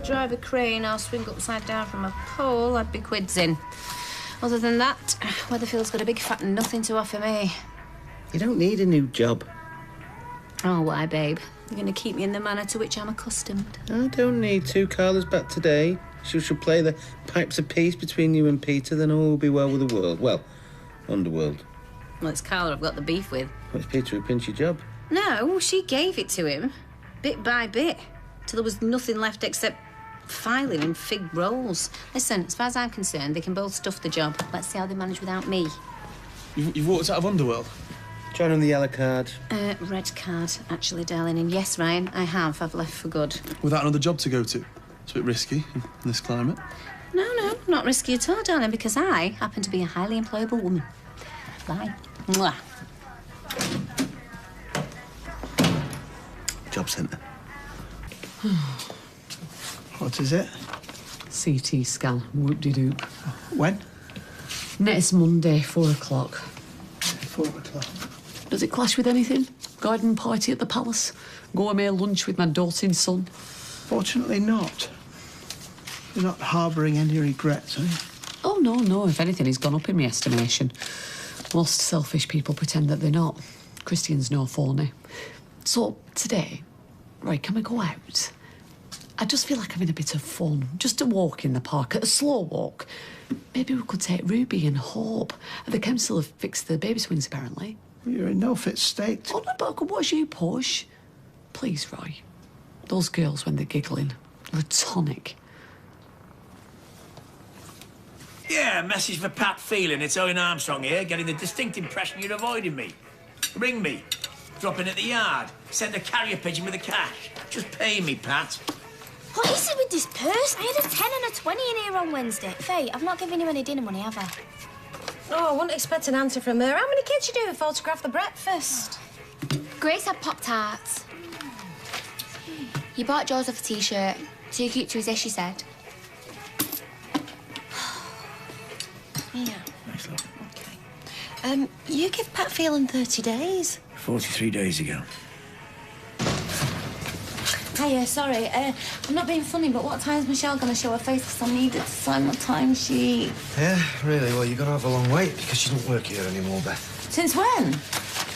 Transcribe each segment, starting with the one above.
drive a crane or swing upside down from a pole, I'd be quids in. Other than that, Weatherfield's got a big fat nothing to offer me. You don't need a new job. Oh, why, babe? You're going to keep me in the manner to which I'm accustomed. I don't need to. Carla's back today. She shall play the pipes of peace between you and Peter, then all will be well with the world. Well, underworld. Well, it's Carla I've got the beef with. Well, it's Peter who pinched your job. No, she gave it to him, bit by bit, till there was nothing left except filing and fig rolls. Listen, as far as I'm concerned, they can both stuff the job. Let's see how they manage without me. You've walked out of Underworld? Join on the yellow card. Red card, actually, darling. And yes, Ryan, I have. I've left for good. Without another job to go to? It's a bit risky in this climate. No, not risky at all, darling, because I happen to be a highly employable woman. Bye. Mwah. Job centre. What is it? CT scan, whoop-de-doop. When? Next Monday, 4 o'clock. 4 o'clock. Does it clash with anything? Garden party at the palace? Gourmet lunch with my doting son? Fortunately not. You're not harbouring any regrets, are you? Oh, no. If anything, he's gone up in my estimation. Most selfish people pretend that they're not. Christian's no phony. So, today, right, can we go out? I just feel like having a bit of fun. Just a walk in the park, a slow walk. Maybe we could take Ruby and Hope. The council have fixed the baby swings, apparently. You're in no fit state. Oh, no, but I could watch you push. Please, Roy. Those girls, when they're giggling, are a tonic. Yeah, message for Pat Phelan. It's Owen Armstrong here, getting the distinct impression you're avoiding me. Ring me. Drop in at the yard. Send a carrier pigeon with the cash. Just pay me, Pat. What is it with this purse? I had a 10 and a 20 in here on Wednesday. Faye, I've not given you any dinner money, have I? Oh, I wouldn't expect an answer from her. How many kids you do photograph the breakfast? Grace had Pop-Tarts. You bought Joseph a T-shirt. Too cute to resist, she said. Yeah. Nice love. Okay. You give Pat Phelan 30 days. 43 days ago. Hiya, sorry. I'm not being funny, but what time's Michelle going to show her face? Because I needed to sign my timesheet. Yeah, really? Well, you're going to have a long wait because she don't work here anymore, Beth. Since when?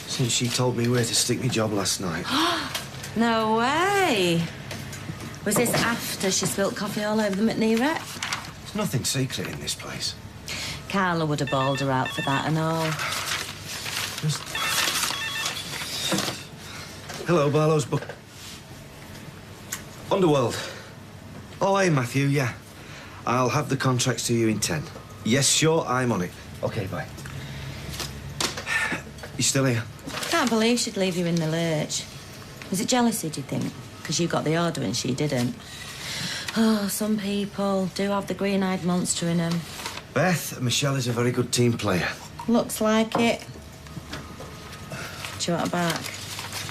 Since she told me where to stick me job last night. No way. Was this after she spilt coffee all over the McNeerette? There's nothing secret in this place. Carla would have bawled her out for that and all. Hello, Barlow's book. Underworld. Oh, hey, Matthew, yeah. I'll have the contracts to you in 10. Yes, sure, I'm on it. OK, bye. You still here? Can't believe she'd leave you in the lurch. Was it jealousy, do you think? Because you got the order and she didn't. Oh, some people do have the green-eyed monster in them. Beth, Michelle is a very good team player. Looks like it. Do you want her back?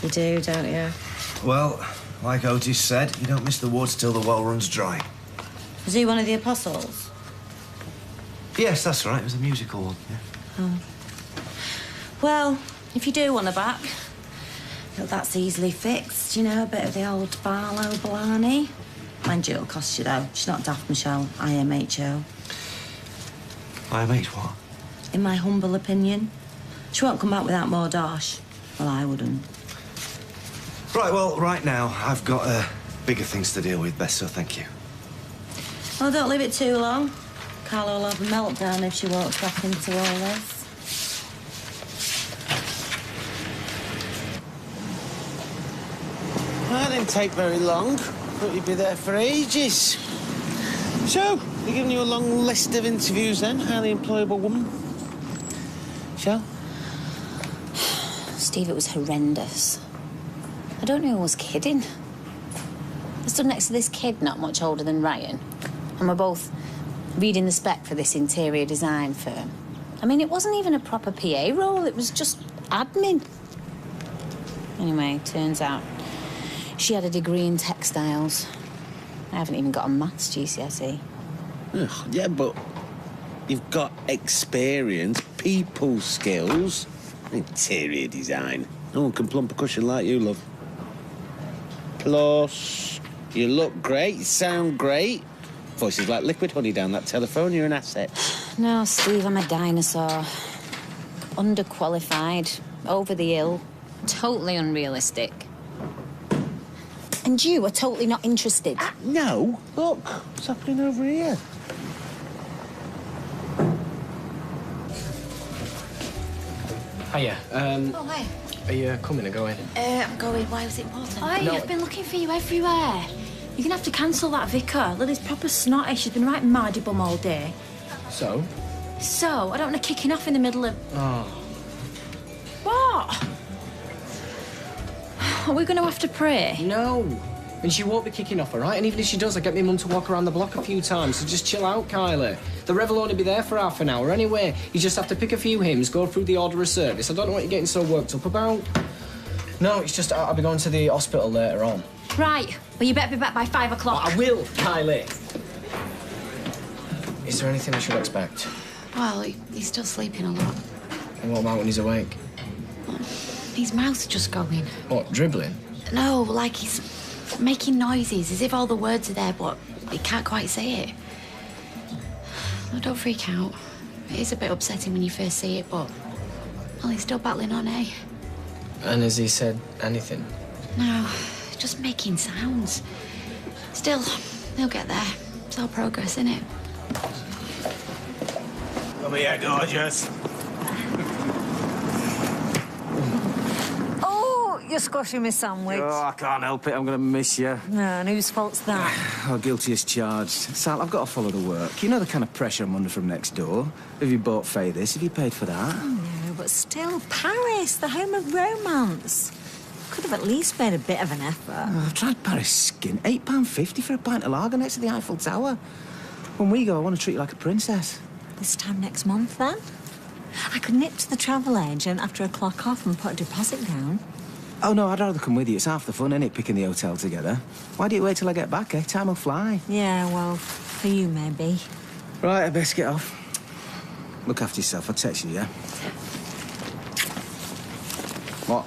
You do, don't you? Well, like Otis said, you don't miss the woods till the well runs dry. Was he one of the apostles? Yes, that's right. It was a musical one, yeah. Oh. Well, if you do want her back, look, that's easily fixed, you know, a bit of the old Barlow Blarney. Mind you, it'll cost you, though. She's not daft, Michelle. IMHO. IMH what? In my humble opinion. She won't come back without more dosh. Well, I wouldn't. Right, well, right now, I've got bigger things to deal with, Beth, so thank you. Well, don't leave it too long. Carla will have a meltdown if she walks back into all this. That didn't take very long. Thought you'd be there for ages. So, they're giving you a long list of interviews then, highly employable woman. Shall? Steve, it was horrendous. I don't know who was kidding. I stood next to this kid not much older than Ryan, and we're both reading the spec for this interior design firm. I mean, it wasn't even a proper PA role, it was just admin. Anyway, turns out she had a degree in textiles. I haven't even got a maths GCSE. Ugh, yeah, but you've got experience, people skills, interior design. No one can plump a cushion like you, love. Plus, You look great, you sound great. Voice is like liquid honey down that telephone. You're an asset. No, Steve, I'm a dinosaur. Underqualified, over the hill, totally unrealistic. And you are totally not interested. No. Look, what's happening over here? Hiya. Oh, hi. Are you coming or going? I'm going. Why was it important? No. I've been looking for you everywhere. You're gonna have to cancel that vicar. Lily's proper snotty. She's been right mardy bum all day. So? So, I don't want her kicking off in the middle of... Oh. What? Are we going to have to pray? No. And she won't be kicking off, all right? And even if she does, I get my mum to walk around the block a few times, so just chill out, Kylie. The rev will only be there for half an hour anyway. You just have to pick a few hymns, go through the order of service. I don't know what you're getting so worked up about. No, it's just I'll be going to the hospital later on. Right. Well, you better be back by 5 o'clock. I will, Kylie. Is there anything I should expect? Well, he's still sleeping a lot. And what about when he's awake? His mouth's just going. What, dribbling? No, like he's making noises, as if all the words are there, but he can't quite say it. Oh, don't freak out. It is a bit upsetting when you first see it, but... Well, he's still battling on, eh? And has he said anything? No, just making sounds. Still, he'll get there. It's all progress, isn't it? Come here, gorgeous. Oh, you're squashing my sandwich. Oh, I can't help it. I'm going to miss you. No, and whose fault's that? Oh, guilty as charged. Sal, I've got to follow the work. You know the kind of pressure I'm under from next door. Have you bought Faye this? Have you paid for that? No, but still, Paris, the home of romance. Could have at least made a bit of an effort. Oh, I've tried Paris skin. £8.50 for a pint of lager next to the Eiffel Tower. When we go, I want to treat you like a princess. This time next month, then? I could nip to the travel agent after I clock off and put a deposit down. Oh, no, I'd rather come with you. It's half the fun, isn't it, picking the hotel together? Why do you wait till I get back, eh? Time will fly. Yeah, well, for you, maybe. Right, I best get off. Look after yourself. I'll text you, yeah? What?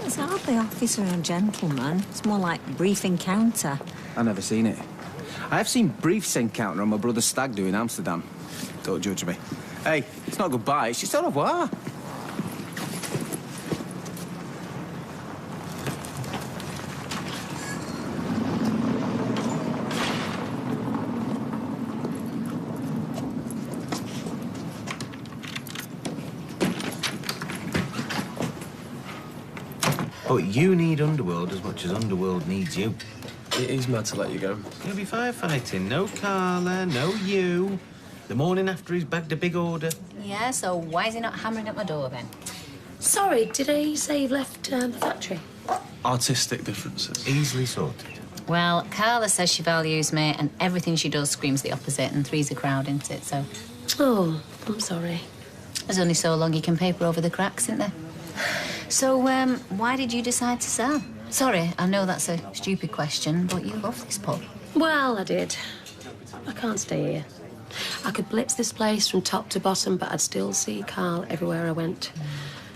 It's hardly officer or gentleman. It's more like brief encounter. I've never seen it. I have seen briefs encounter on my brother's stag do in Amsterdam. Don't judge me. Hey, it's not goodbye, it's just au revoir. But you need Underworld as much as Underworld needs you. It is mad to let you go. You'll be firefighting. No Carla, no you. The morning after he's bagged a big order. Yeah, so why is he not hammering at my door then? Sorry, did I say you've left the factory? Artistic differences. Easily sorted. Well, Carla says she values me, and everything she does screams the opposite, and three's a crowd, isn't it? So. Oh, I'm sorry. There's only so long you can paper over the cracks, isn't there? So, why did you decide to sell? Sorry, I know that's a stupid question, but you love this pub. Well, I did. I can't stay here. I could blitz this place from top to bottom, but I'd still see Carl everywhere I went.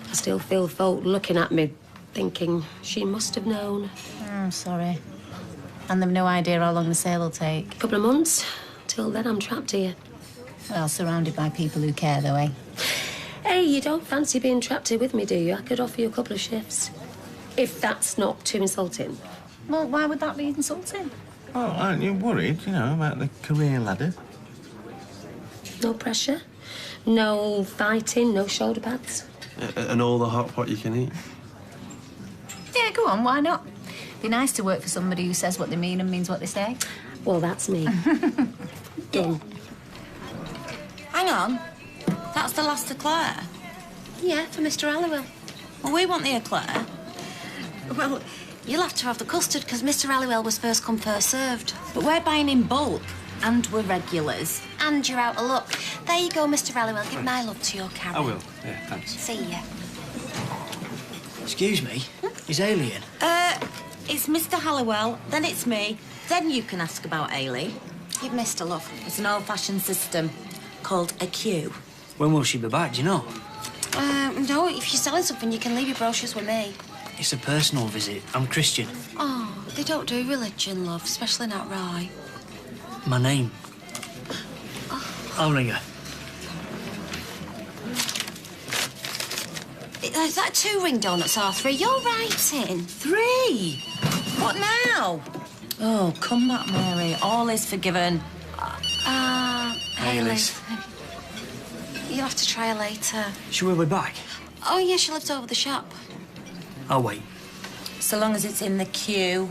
I still feel folk looking at me, thinking she must have known. I'm sorry. And they've no idea how long the sale will take. A couple of months. Till then, I'm trapped here. Well, surrounded by people who care, though, eh? Hey, you don't fancy being trapped here with me, do you? I could offer you a couple of shifts. If that's not too insulting. Well, why would that be insulting? Oh, aren't you worried, about the career ladder? No pressure, no fighting, no shoulder pads. And all the hot pot you can eat. Yeah, go on, why not? Be nice to work for somebody who says what they mean and means what they say. Well, that's me. Done. Hang on. That's the last eclair? Yeah, for Mr. Halliwell. Well, we want the eclair. Well, you'll have to have the custard because Mr. Halliwell was first come, first served. But we're buying in bulk, and we're regulars, and you're out of luck. There you go, Mr. Halliwell. Give my love to your Karen. I will. Yeah, thanks. See ya. Excuse me? Is Alien? It's Mr. Halliwell, then it's me, then you can ask about Ailey. You've missed her, love. It's an old-fashioned system called a queue. When will she be back, do you know? No, if you're selling something, you can leave your brochures with me. It's a personal visit. I'm Christian. Oh, They don't do religion, love, especially not right. My name. I'll ring her. Is that 2 ring donuts or 3? You're writing. 3? What now? Oh, come back, Mary. All is forgiven. Hayley's. You'll have to try her later. She will be back. Oh, yeah, she lives over the shop. I'll wait. So long as it's in the queue.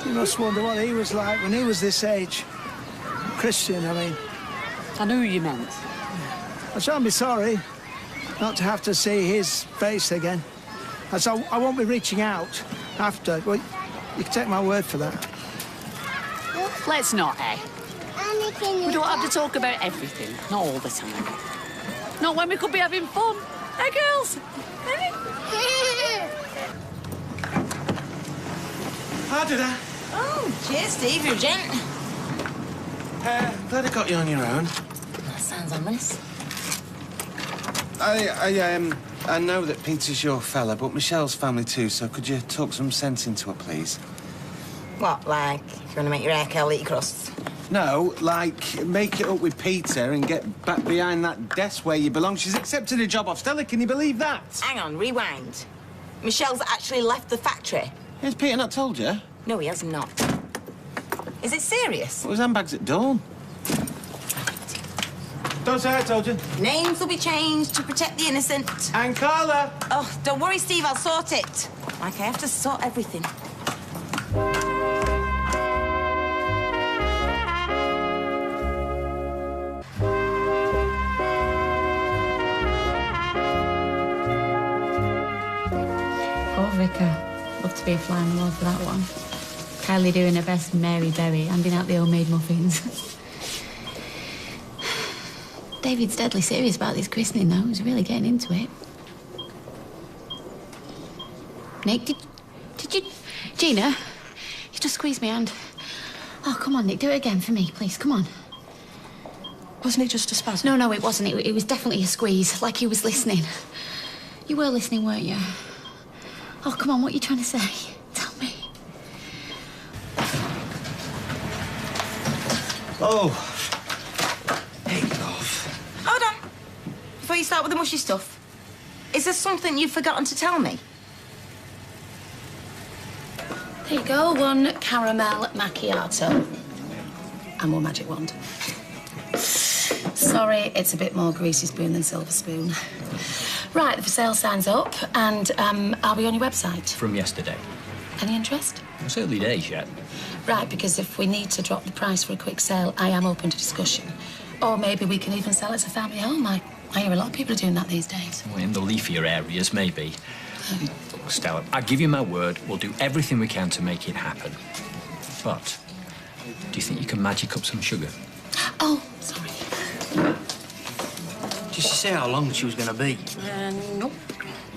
You must wonder what he was like when he was this age. Christian, I mean. I knew you meant. I shan't be sorry not to have to see his face again. And so I won't be reaching out after. Well, you can take my word for that. Let's not, eh? We don't have to talk about everything, not all the time. Not when we could be having fun. Hey, girls? How did I? Oh, cheers, Steve. You're a gent. Glad I got you on your own. That sounds ominous. I know that Peter's your fella, but Michelle's family too, so could you talk some sense into her, please? What, like, if you want to make your hair curl, eat your crusts? No, like, make it up with Peter and get back behind that desk where you belong. She's accepted a job off Stella, can you believe that? Hang on, rewind. Michelle's actually left the factory. Has Peter not told you? No, he has not. Is it serious? Well, his handbag's at dawn. Don't say I told you. Names will be changed to protect the innocent. And Carla! Oh, don't worry, Steve, I'll sort it. Like I have to sort everything. Oh, Vicar. Love to be a fly on the wall for that one. Kylie doing her best Mary Berry, handing out the homemade muffins. David's deadly serious about this christening, though. He's really getting into it. Nick, did you... Gina, you just squeezed my hand. Oh, come on, Nick, do it again for me, please, come on. Wasn't it just a spasm? No, it wasn't. It was definitely a squeeze, like he was listening. You were listening, weren't you? Oh, come on, what are you trying to say? Tell me. Oh. Hey, love. Hold on. Before you start with the mushy stuff, is there something you've forgotten to tell me? There you go, 1 caramel macchiato. And 1 magic wand. Sorry, it's a bit more greasy spoon than silver spoon. Right, the for sale sign's up, and I'll be on your website. From yesterday. Any interest? It's early days yet. Right, because if we need to drop the price for a quick sale, I am open to discussion. Or maybe we can even sell it as a family home. I hear a lot of people are doing that these days. Well, in the leafier areas, maybe. Look, Stella, I give you my word, we'll do everything we can to make it happen. But, do you think you can magic up some sugar? Oh, sorry. Did she say how long she was going to be? Nope.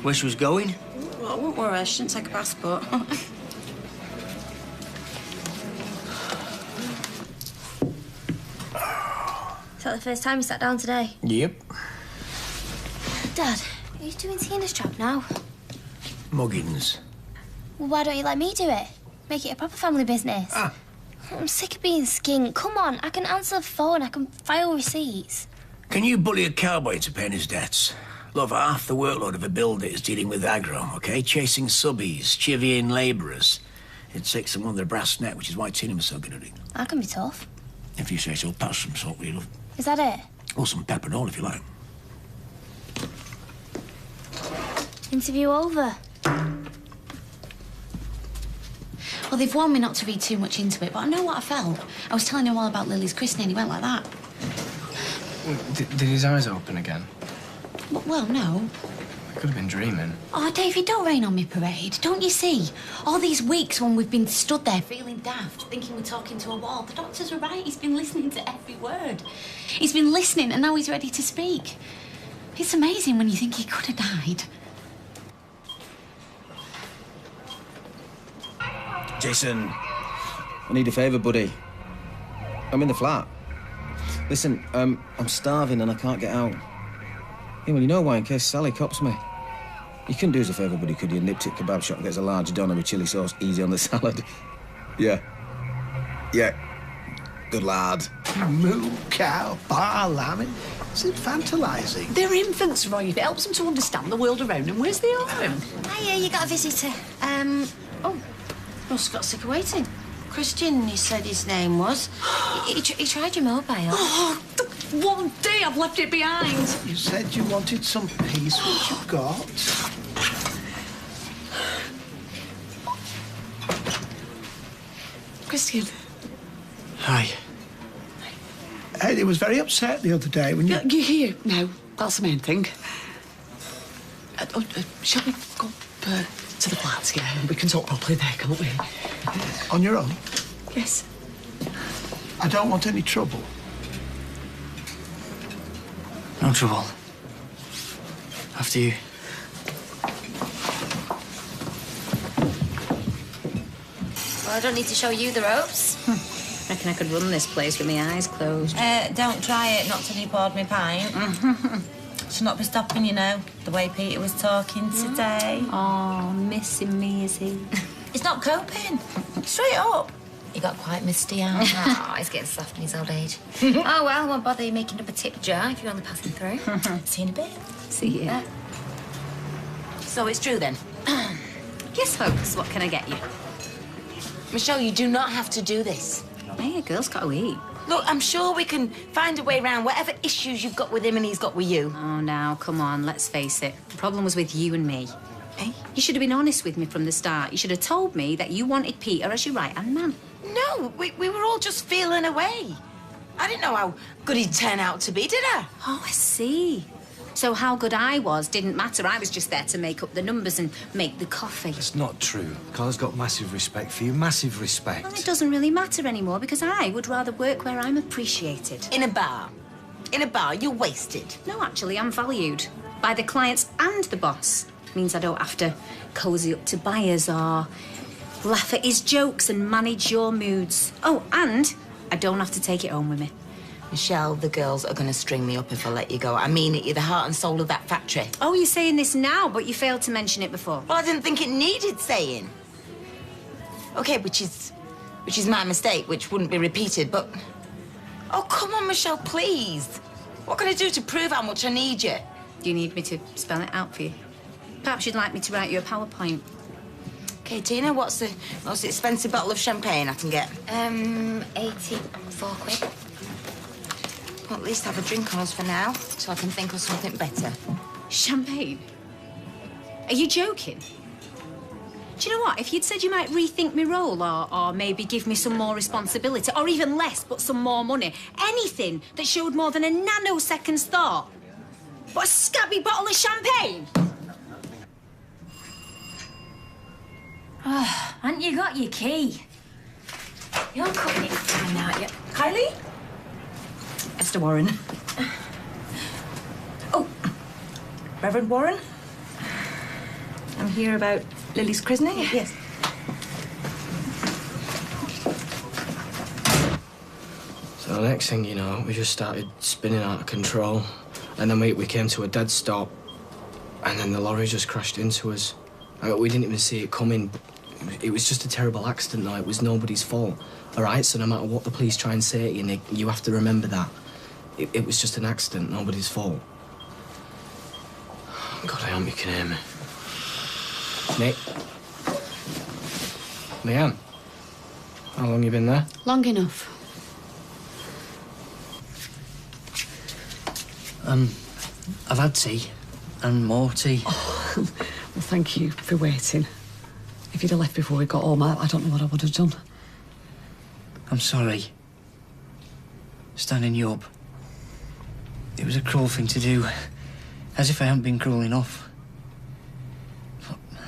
Where she was going? Well, I won't worry, I shouldn't take a passport. Is that the first time you sat down today? Yep. Dad, are you doing Tina's job now? Muggins. Well, why don't you let me do it? Make it a proper family business. I'm sick of being skint. Come on, I can answer the phone, I can file receipts. Can you bully a cowboy to paying his debts? Love, half the workload of a builder is dealing with aggro, OK? Chasing subbies, chivying labourers. It takes them on their brass neck, which is why Tina was so good at it. I can be tough. If you say so, pass some salt, will you, love? Is that it? Or some pepper and all, if you like. Interview over. Well, they've warned me not to read too much into it, but I know what I felt. I was telling him all about Lily's christening, he went like that. Did his eyes open again? Well, no. I could have been dreaming. Oh, David, don't rain on me parade. Don't you see? All these weeks when we've been stood there feeling daft, thinking we're talking to a wall, the doctors are right. He's been listening to every word. He's been listening and now he's ready to speak. It's amazing when you think he could have died. Jason, I need a favour, buddy. I'm in the flat. Listen, I'm starving and I can't get out. Yeah, well, you know why, in case Sally cops me. You couldn't do us a favour, buddy, could you? Nipped at kebab shop and gets a large doner with chilli sauce, easy on the salad. Yeah. Yeah. Good lad. Moo, cow, bar, lamb. It's infantilising. They're infants, Roy. It helps them to understand the world around them. Where's the home? Hiya, you got a visitor. Oh, must have got sick of waiting. Christian, he said his name was. He tried your mobile. Oh, the one day I've left it behind. You said you wanted some peace, which you got. Christian. Hi. He was very upset the other day when you... You're here now. That's the main thing. Shall we go to the flats? Yeah, we can talk properly there, can't we? On your own? Yes. I don't want any trouble. No trouble. After you. Well, I don't need to show you the ropes. I reckon I could run this place with my eyes closed. Don't try it, not till you poured me pint. Should not be stopping, you know, the way Peter was talking today. Oh, missing me, is he? He's not coping. Straight up. He got quite misty out. Oh, he's getting soft in his old age. Oh, well, won't bother you making up a tip jar if you're only passing through. See you in a bit. See you. So it's true, then? Yes, folks, what can I get you? Michelle, you do not have to do this. Hey, a girl's got to eat. Look, I'm sure we can find a way around whatever issues you've got with him and he's got with you. Oh, now, come on, let's face it. The problem was with you and me. Eh? You should have been honest with me from the start. You should have told me that you wanted Peter as your right-hand man. No, we were all just feeling away. I didn't know how good he'd turn out to be, did I? Oh, I see. So how good I was didn't matter. I was just there to make up the numbers and make the coffee. It's not true. Carla's got massive respect for you, massive respect. Well, it doesn't really matter anymore because I would rather work where I'm appreciated. In a bar. In a bar, you're wasted. No, actually, I'm valued by the clients and the boss. It means I don't have to cosy up to buyers or laugh at his jokes and manage your moods. Oh, and I don't have to take it home with me. Michelle, the girls are going to string me up if I let you go. I mean it, you're the heart and soul of that factory. Oh, you're saying this now, but you failed to mention it before. Well, I didn't think it needed saying. OK, which is my mistake, which wouldn't be repeated, but... Oh, come on, Michelle, please. What can I do to prove how much I need you? Do you need me to spell it out for you? Perhaps you'd like me to write you a PowerPoint. OK, Tina, what's the most expensive bottle of champagne I can get? 84 quid. Well, at least have a drink on us for now, so I can think of something better. Champagne? Are you joking? Do you know what? If you'd said you might rethink my role or maybe give me some more responsibility, or even less, but some more money, anything that showed more than a nanosecond's thought. What, a scabby bottle of champagne? Oh, haven't you got your key? You're cutting it fine, aren't you? Kylie? Esther Warren. Oh, Reverend Warren? I'm here about Lily's christening? Yes. So the next thing you know, we just started spinning out of control. And then we came to a dead stop. And then the lorry just crashed into us. We didn't even see it coming. It was just a terrible accident, though. It was nobody's fault. All right? So no matter what the police try and say to you, Nick, you have to remember that. It was just an accident, nobody's fault. God, I hope you can hear me. Nick? Leanne? How long you been there? Long enough. I've had tea. And more tea. Oh, well, thank you for waiting. If you'd have left before we got home, I don't know what I would have done. I'm sorry. Standing you up. It was a cruel thing to do. As if I hadn't been cruel enough.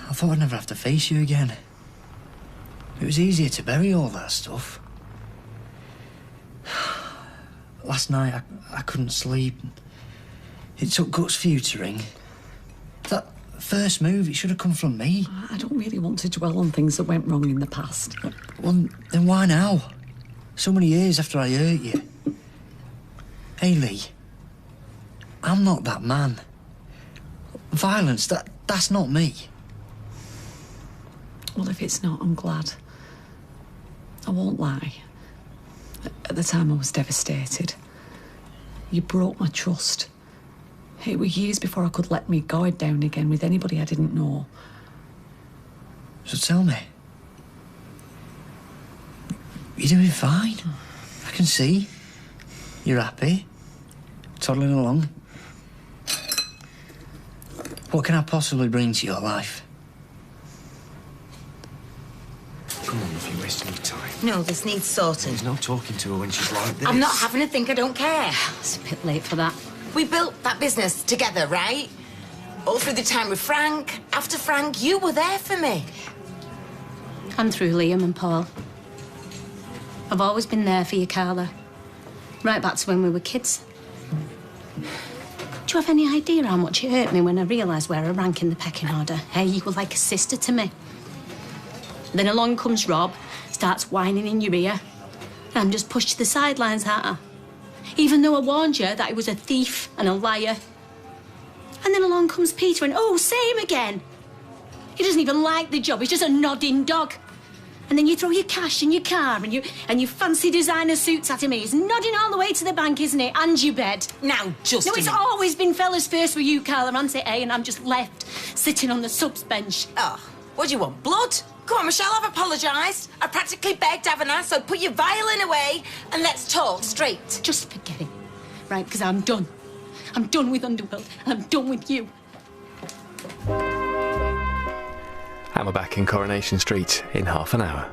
I thought I'd never have to face you again. It was easier to bury all that stuff. Last night, I couldn't sleep. It took guts for you to ring. That first move, it should have come from me. I don't really want to dwell on things that went wrong in the past. Well, then why now? So many years after I hurt you. Hey, Lee. I'm not that man. Violence, that's not me. Well, if it's not, I'm glad. I won't lie. At the time, I was devastated. You broke my trust. It was years before I could let me guard down again with anybody I didn't know. So tell me. You're doing fine. I can see. You're happy. Toddling along. What can I possibly bring to your life? Come on, if you're wasting your time. No, this needs sorting. There's no talking to her when she's like this. I'm not having a think, I don't care. It's a bit late for that. We built that business together, right? All through the time with Frank. After Frank, you were there for me. And through Liam and Paul. I've always been there for you, Carla. Right back to when we were kids. Do you have any idea how much it hurt me when I realised where I rank in the pecking order? Hey, you were like a sister to me. Then along comes Rob, starts whining in your ear. And I'm just pushed to the sidelines, aren't I? Even though I warned you that he was a thief and a liar. And then along comes Peter and, oh, same again. He doesn't even like the job, he's just a nodding dog. And then you throw your cash in your car and your fancy designer suits at him. He's nodding all the way to the bank, isn't he? And your bed. Now, just No, it's always been fellas first with you, Carla, hasn't it, eh? And I'm just left sitting on the subs bench. Oh, what do you want, blood? Come on, Michelle, I've apologised. I practically begged, haven't I? So put your violin away and let's talk straight. Just forget it, right? Because I'm done. I'm done with Underworld and I'm done with you. And we're back in Coronation Street in half an hour.